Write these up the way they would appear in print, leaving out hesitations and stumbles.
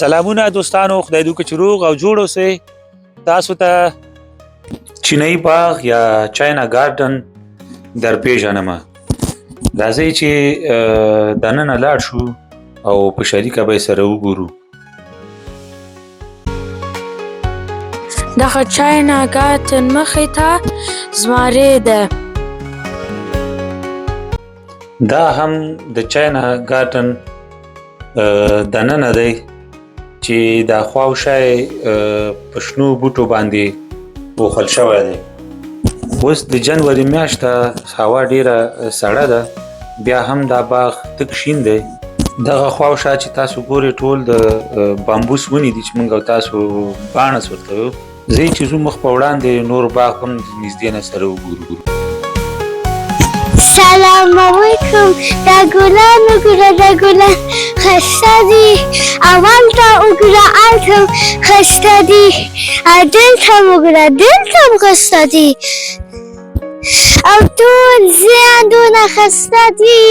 سلامونه دوستانو، خدای دې وکړي چې روغ او جوړ اوسئ. تاسو ته چینایي باغ یا چاینا ګارډن در پیژنمه. راځئ چې دننه لاړ شو او په شریکه به یې سره وګورو. دغه چاینا ګارډن مخې ته زمری ده. دا هم د چاینا ګارډن دننه دی چې دا خواوشا په شنو بوټو باندې پوښل شوی دی. اوس د جنوري میاشته هوا ډیره سړه ده، بیا هم دا باغ تک شین دی. دغه خواوشا چې تاسو ګورئ ټول د بامبوس ونې دي چې موږ او تاسو باڼس ورته وایو. زه چې ځو مخ په وړاندې نور باغ هم نږدې نه سره وګورو. سلام علیکم. دا ګلان وګوره، دا ګلان ښایسته دي. اول ته وګوره، هلته هم ښایسته دي. دلته هم وګوره، دلته هم ښایسته دي. او ټول زیندونه ښایسته دي.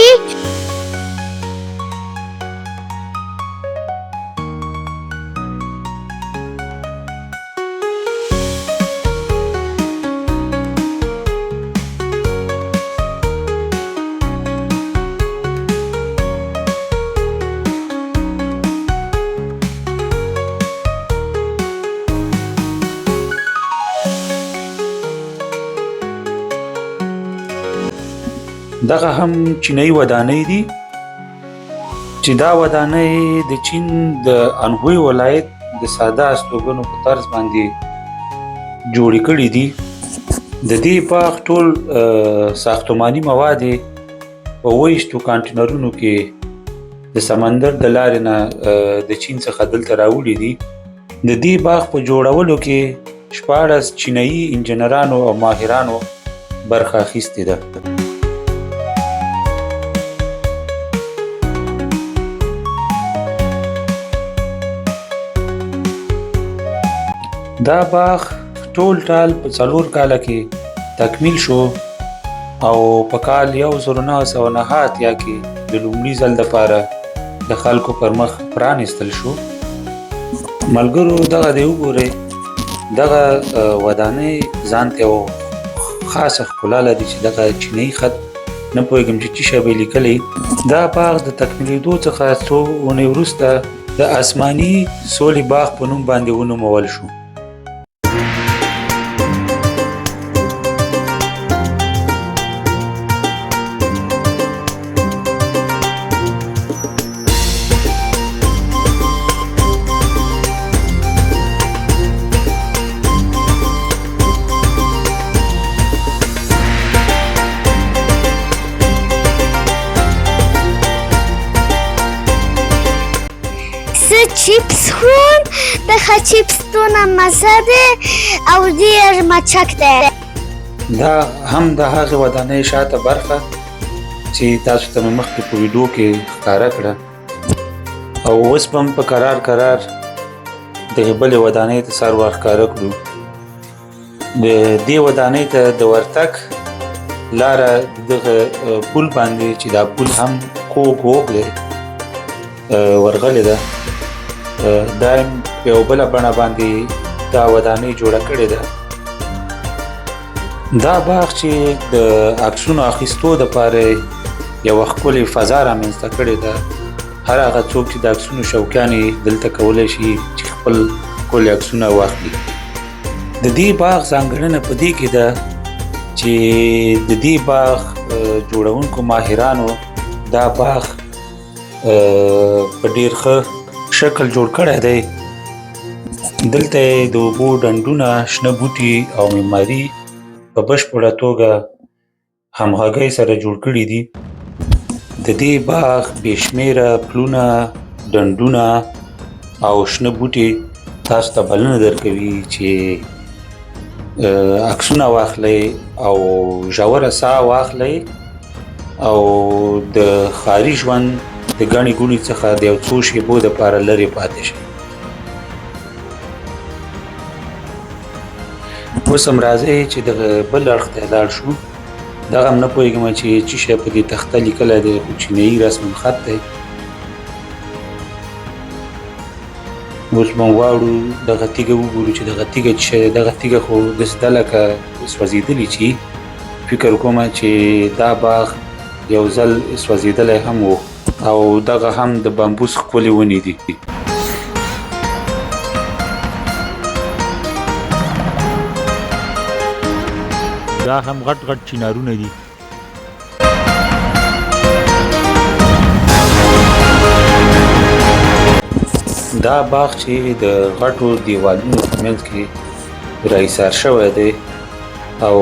دغه هم چینایي ودانۍ دي چې دا ودانۍ د چین د انهوی ولایت د ساده استوګنو په طرز باندې جوړې کړي دي. د دې باغ ټول ساختماني مواد په 28 کانټینرونو کې د سمندر د لارې نه د چین څخه دلته راوړي دي. د دې باغ په جوړولو کې 14 چینایي انجنیرانو او ماهرانو برخه اخیستې ده. دا باغ ټول ټال په 4 کاله کې تکمیل شو او په کال 1909 کې د لومړي ځل دپاره د خلکو پر مخ پرانیستل شو. ملګرو دغه دی وګورئ، دغه ودانۍ ځان ته یو خاصه ښکلا لري چې دغه چینایي خط نه پوهېږم چې څه شی به یې لیکلی. دا باغ د تکمیلېدو څخه څو اونۍ وروسته د آسماني سولې باغ په نوم باندې ونومول شو. چیپس خورم. دغه چیپس دونه مزه دی او ډېر مچک دی. دا هم د هغې ودانۍ شاته برخه چې تاسو ته مې مخکې په ویډیو کې ښکاره کړه، او اوس به هم په کرار دغې بلې ودانۍ ته سر ورښکاره کړو. د دې ودانۍ ته د ورتګ لاره دغه پول باندې چې دا پول هم کوږ وغلی ورغلې ده. دا په یو بله بڼه باندې دا ودانۍ جوړه کړې ده. دا باغ چې د عکسونو اخیستو دپاره یوه ښکلې فضا رامنځته کړې ده. هر هغه څوک چې د عکسونو شوقیان یې دلته کولی شي چې خپل ښکلې عکسونه واخلي. د دې باغ ځانګړنه په دې کې ده چې د دې باغ جوړونکو ماهرانو دا باغ په ډېر ښه شکل جوړ کړی دی. دلته د اوبو ډنډونه، شنه بوټي او معماري په بشپړه توګه همغږۍ سره جوړ کړي دي. د دې باغ بې شمېره پلونه، ډنډونه او شنه بوټي تاسو ته بلنه درکوي چې عکسونه واخلئ او ژوره ساه واخلئ او د ښاري ژوند د ګڼې ګوڼې څخه د یو څو شېبو دپاره لرې پاتې شئ. اوس هم راځئ چې دغه بل اړخ ته لاړ شو. دغه هم نه پوهېږم چې څه شی په دې تخته لیکلی دی، خو چینایي رسم الخط دی. اوس موږ غواړو دغه تیږه وګورو چې دغه تیږه چې دغه تیږه خو داسې ده لکه سوځېدلې چې فکر کوم چې دا باغ یو ځل سوځېدلی هم و او دغه هم د بامبوس ښکلې ونې دي. دا هم غټ غټ چنارونه دي. دا باغ چې د غټو دیوالونو په منځ کې راایسار شوی دی او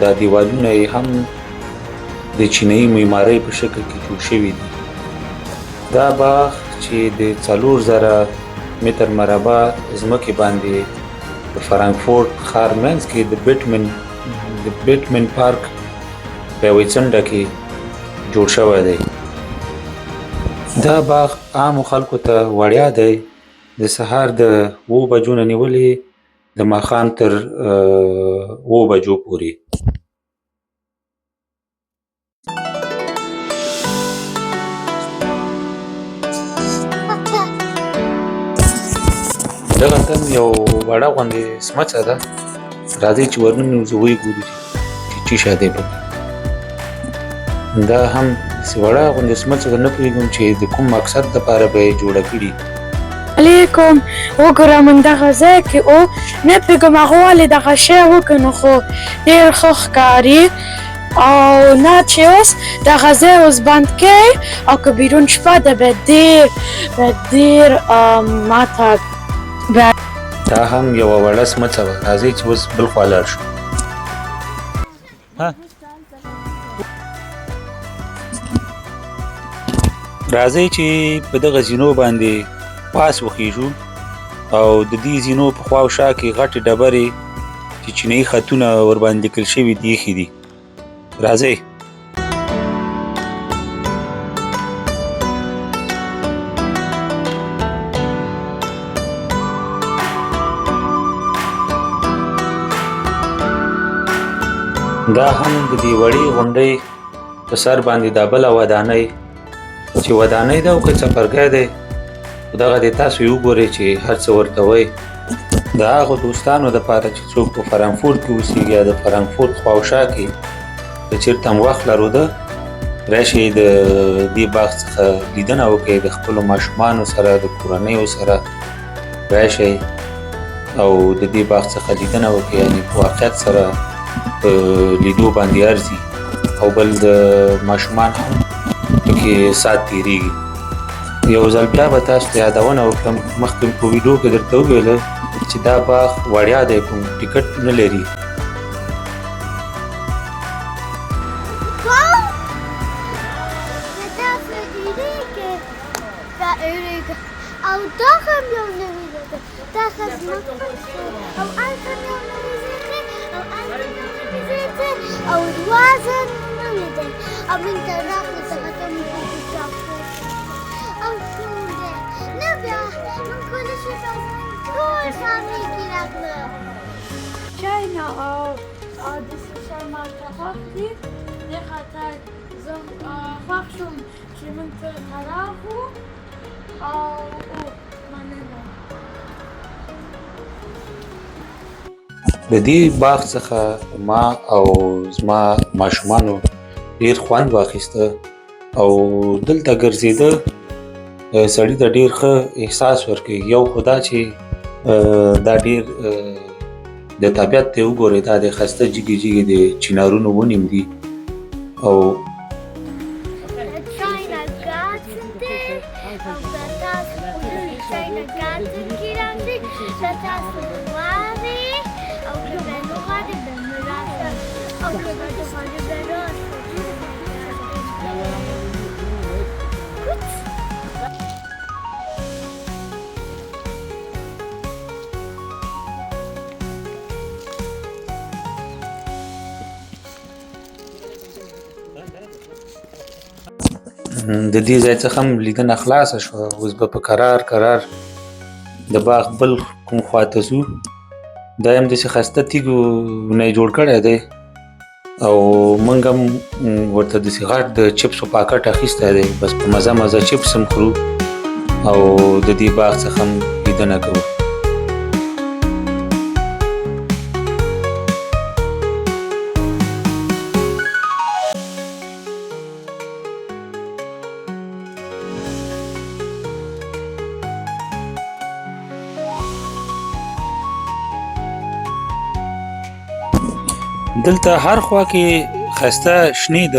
دا دیوالونه یې هم د چینایي معمارۍ په شکل کې جوړ شوي دي. دا باغ چې د 4000 متر مربع ځمکې باندې د فرانکفورت ښار منځ کې د بیټمن پارک په یوې څنډه کې جوړ شوی دی. دا باغ عامو خلکو ته وړیا دی. د سهار د 7 بجو نه نیولې د ماښام تر 7 بجو پورې. دغه تن یو وړه غوندې سمڅه ده. راځئ چې ورننوځو وګورو چې څه شی دی پکې. دا هم داسې وړه غوندې سمڅه ده، نه پوهېږم چې د کوم مقصد دپاره به یې جوړه کړي. علیکم وګورم دغه ځای کې او نه پوهېږم هغه ولې دغه شی وکنو خو ډېر ښه ښکاري او نه چې اوس دغه ځای اوس بند کوي او که بیرون شپه ده به ډېر ماته دا هم یوه وړه سمڅه وه. راځئ چې اوس بل خوا لاړ شو. راځئ چې په دغه زینو باندې پاس وخیژو او د دې زینو په خوا او شا کې غټې ډبرې چې چینایي خطونه ورباندې لیکل شوي دي ایښي دي. راځئ. دا هم د دې وړې غونډۍ په سر باندې دا بله ودانۍ چې ودانۍ ده او که څپرکی دی خو دغه دې تاسو یې وګورئ چې هر څه ورته وایي. د هغو دوستانو دپاره چې څوک په فرانکفورت کې اوسېږي یا د فرانکفورت خوا او شا کې که چېرته هم وخت لرو ده راشئ د دې باغ څخه لیدنه وکړئ. د خپلو ماشومانو سره د کورنیو سره راشئ او د دې باغ څخه لیدنه وکړئ. یعنې په واقعیت سره لیدو باندې ارزي او بل د ماشومان هم پکې ساعت تېرېږي. یو ځل بیا به تاسو ته یادونه وکړم، مخکې په ویډیو کې درته وویله چې دا باغ وړیا دی، کوم ټیکټ نه لري. او دا هم یو نوی ده، دا خدمت او هلته یو نوی ځای دی او هلته یو نوی ځای دی او دوه ځایه نوي دی او موږ ته راغلو دغه ته موږ او ټول دی نه بیا موږ کولی شو ټول سامنے کې راغله چاینا او داسې شی ماته خوښ دي. دې خاطر زه خوښ شوم چې موږ دلته راغلو او مننه. د دې باغ څخه ما او زما ماشومانو ډېر خوند واخیسته او دلته ګرځېده سړي ته ډېر ښه احساس ورکوي. یو خو دا چې دا ډېر د طبیعت ته وګورئ، دا د ښایسته جګې جګې د چنارونو ونې دي او د دې ځای څخه هم لیدنه خلاصه شوه. اوس به په کرار د باغ بل کوم خواته ځو. دا هم داسې ښایسته تیږو نه یې جوړ کړی دی او موږ هم ورته داسې غټ د چپسو پاکټ اخیستی دی، بس په مزه چپس هم خورو او د دې باغ څخه هم لیدنه لیدنه کوو. دلته هر خوا کې ښایسته شنې د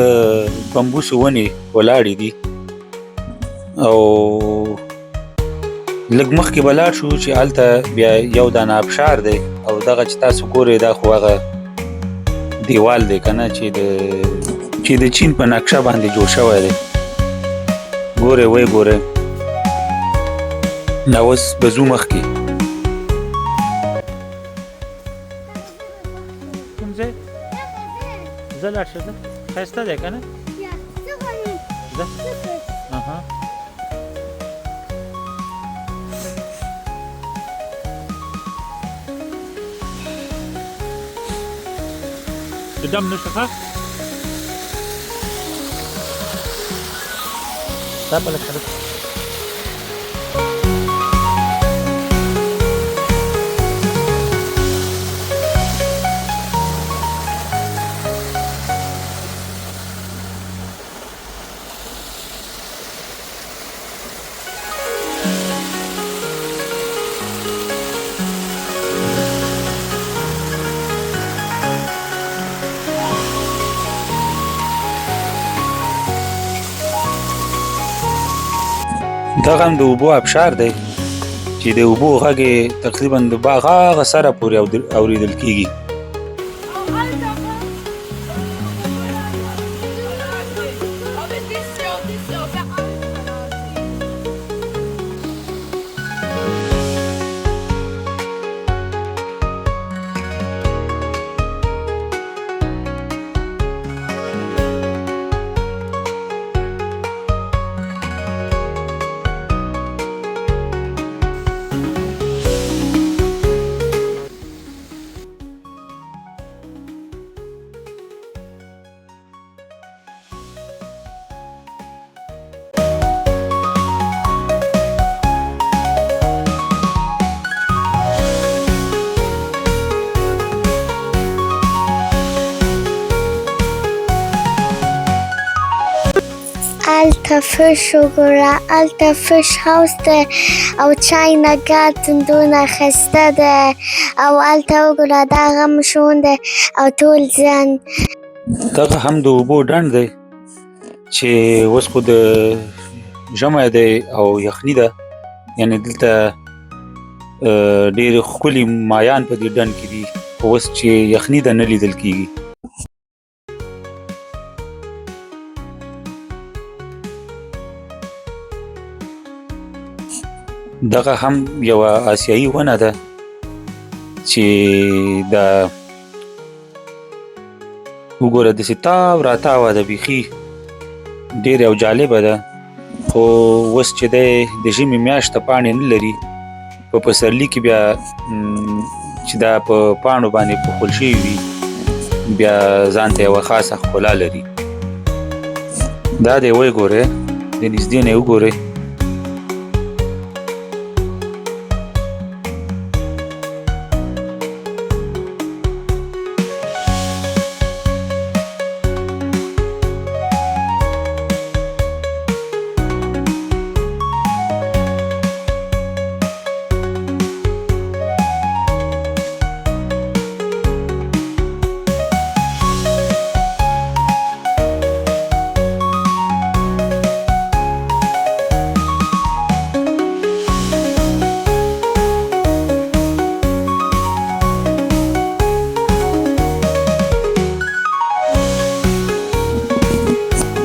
بمبوسو ونې ولاړې دي او لږ مخکې به لاړ شو چې هلته بیا یو دانه ابشار دی او دغه چې تاسو ګورئ دا خو هغه دیوال دی که نه چې د چین په نقشه باندې جوړ شوی دی. ګورئ ویې ګورئ دا اوس به ځو مخکې. کوم ځای زه لاړ شه ځه ښایسته دی که نه ځه اها د دم نشته ښه دا په لږ سره دغه هم د اوبو ابشار دی چې د اوبو غږ یې تقریبا د باغ هغه سره پورې اورېدل کېږي. Alter Fisch وګوره الته فش هاوس دی او چاینا ګارډن دونه ښایسته دی او الته وګوره دا غمشون دی او ټول ځان. دغه هم د اوبو ډنډ دی چې اوس خو د ژمی دی او یخني ده، یعنې دلته ډېر ښکلي مایان په دې ډنډ کې دي، خو اوس چې یخني ده نه لیدل کېږي. دغه هم یوه آسیایي ونه ده چې دا وګوره داسې تاو راتاوه ده، بیخي ډېره او جالبه ده، خو اوس چې دی د ژمي میاشت ته پاڼې نه لري، په پسرلي کې بیا چې دا په پاڼو باندې پوښل شوي وي بیا ځان ته یوه خاصه ښکلا لري. دا دی ویې ګورئ، د نږدې نه یې وګورئ.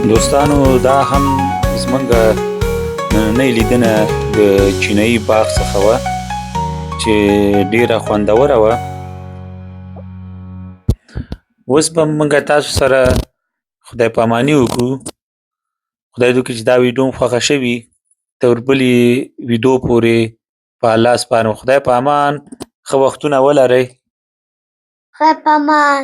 دوستانو دا هم زمونږ نننۍ لیدنه د چینایي باغ څخه وه چې ډېره خوندوره وه. اوس به موږ تاسو سره خدای پاماني وکړو. خدای دې وکړي چې دا ویډیو هم خوښه شوي، تر بلې ویډیو پورې په الله سپارم. خدای په امان، ښه وختونه ولرئ. خدای په امان.